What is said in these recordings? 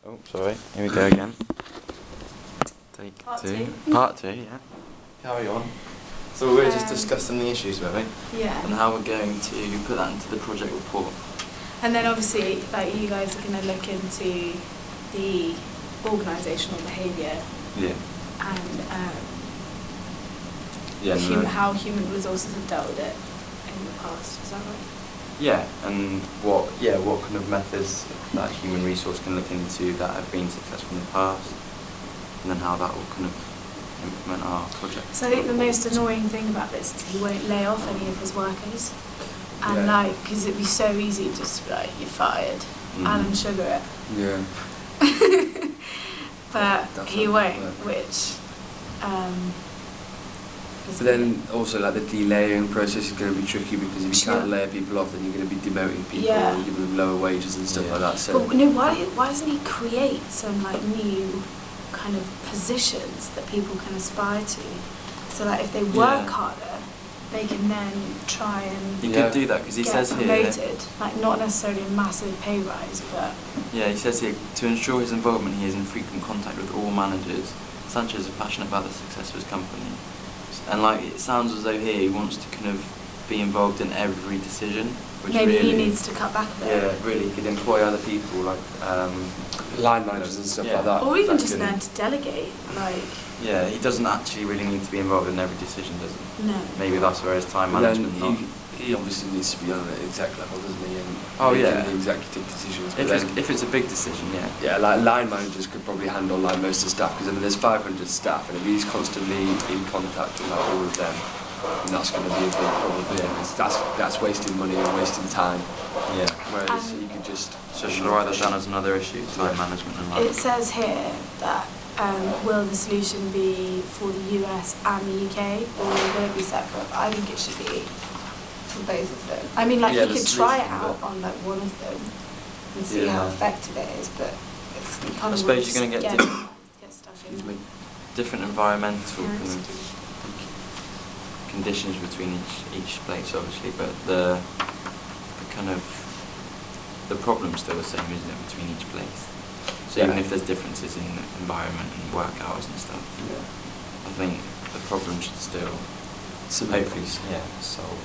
Oh, sorry. Here we go again. Take Part two. two. Part two, yeah. Carry on. So we're just discussing the issues, were we? Yeah. And how we're going to put that into the project report. And then obviously, like, you guys are going to look into the organisational behaviour. Yeah. And Yeah. how human resources have dealt with it in the past. Is that right? Yeah, and what kind of methods that human resource can look into that have been successful in the past, and then how that will kind of implement our project. So I think the most annoying thing about this is he won't lay off any of his workers, and Yeah. because it'd be so easy just to be like, you're fired, Alan Sugar it. Yeah. But That's he not won't, gonna work. which is But then also like the delayering process is going to be tricky because if you Sure. can't layer people off, then you're going to be demoting people Yeah. and giving them lower wages and stuff Yeah. like that. So But no, why doesn't he create some like new kind of positions that people can aspire to? So like if they work Yeah. harder, they can then try and You Yeah. could do that because he get says here. promoted. Like not necessarily a massive pay rise, but Yeah, he says here to ensure his involvement, he is in frequent contact with all managers. Sanchez is passionate about the success of his company, and like it sounds as though here he wants to kind of be involved in every decision, which maybe really, he needs to cut back a bit. yeah, really he could employ other people like line managers and stuff Yeah. like that. Or even That just could- learn to delegate. Like Yeah, he doesn't actually really need to be involved in every decision, does he? no. Maybe that's where his time But management not. then he obviously needs to be on an exec level, doesn't he? And Oh, making yeah. the executive decisions. But If it's a big decision, yeah. yeah, like line managers could probably handle like most of the staff because I mean there's 500 staff and if he's constantly in contact with like all of them, then that's going to be a big problem. Yeah. That's wasting money and wasting time. Yeah. Whereas And- you could just. So should I write that down as another issue, time management and It like. says here that will the solution be for the US and the UK, or will it be separate? I think it should be for both of them. I mean, like Yeah, you the could try it solution, out but- on like one of them and see how Yeah. effective it is, but it's you kind I of suppose you're going to get get stuck in. different environmental Yeah, kind it's of conditions between each place, obviously, but the kind of the problem's still the same, isn't it, between each place? So even Yeah. if there's differences in environment and work hours and stuff, Yeah. I think the problem should still hopefully solve.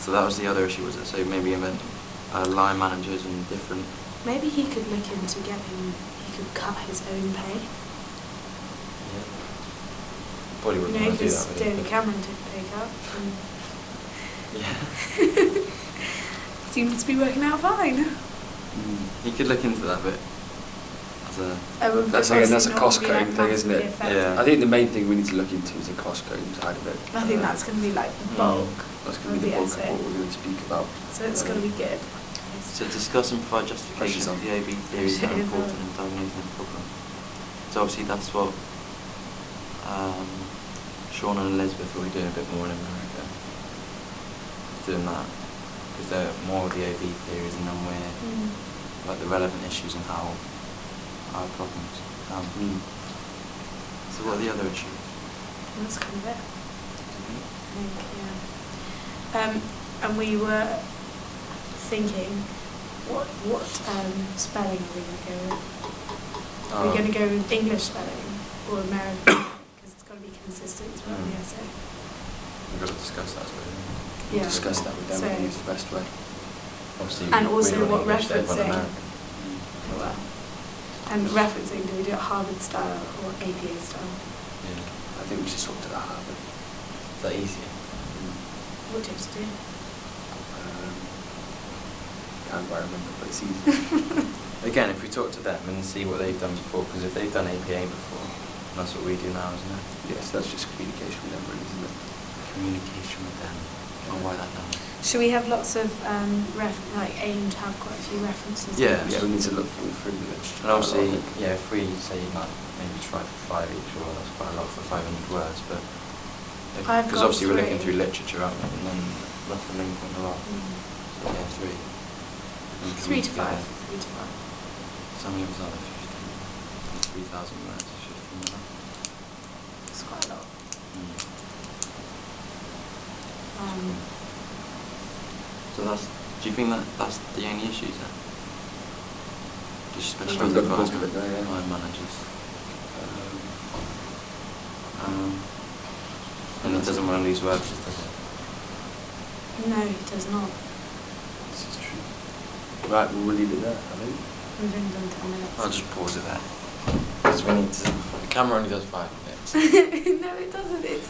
So that was the other issue, was it? So maybe invent line managers and different. Maybe he could look into getting. He could cut his own pay. Yeah. Probably You wouldn't know, want to do because that. Would he? David Cameron took a pay cut. And Yeah. seems to be working out fine. You could look into that bit. As a That's again, that's a cost-cutting thing, isn't it? Yeah. I think the main thing we need to look into is the cost-cutting side of it. I think that's going to be like the bulk That's of going to be the the bulk of essay. what we're going to speak about. So it's going to be good. So discuss and provide justification of the AB theories that are Pressure is important on. in diagnosing the problem. So obviously that's what Sean and Elizabeth will be doing a bit more in America. Doing that. Because they're more of the AB theories and then we're like the relevant issues and how our problems. So what are the other issues? And that's kind of it. I think, yeah. And we were thinking, what spelling are we going to go with? Are we going to go with English spelling or American? Because it's got to be consistent throughout the essay. We've got to discuss that as well. Yeah. Discuss that with them So- and use the best way. Obviously, And we also don't what want English, they want referencing. American. Well, and referencing, do we do it Harvard style or APA style? Yeah. I think we should swap to that Harvard. Is that easier? What do you have to do? Can't quite remember, but it's easy. Again, if we talk to them and see what they've done before, because if they've done APA before, that's what we do now, isn't it? Yes, that's just communication with them, really, isn't it? Communication with them. I'll write that down. Should we have lots of aim to have quite a few references? Yeah. Yeah, we need to look through the literature. And obviously, yeah, if we say like maybe try for 5 each, well, that's quite a lot for 500 words, but I've because got obviously we're looking 3. through literature, aren't we? And then that's the main point of our. So yeah, 3. And 3 to 5. together. 3 to 5. Some of us are 15. 3,000 words is 15 minutes. It's quite a lot. So do you think that's the only issues then? Do Just I've specialise got the advice book of it there, yeah. line managers. Um, And he doesn't want to lose work, just does it? No, he does not. this is true. Right, well, we'll leave it there, I think. We've only done 10 minutes. I'll just pause it there. Because we need to. The camera only does 5 minutes. No, it doesn't. It's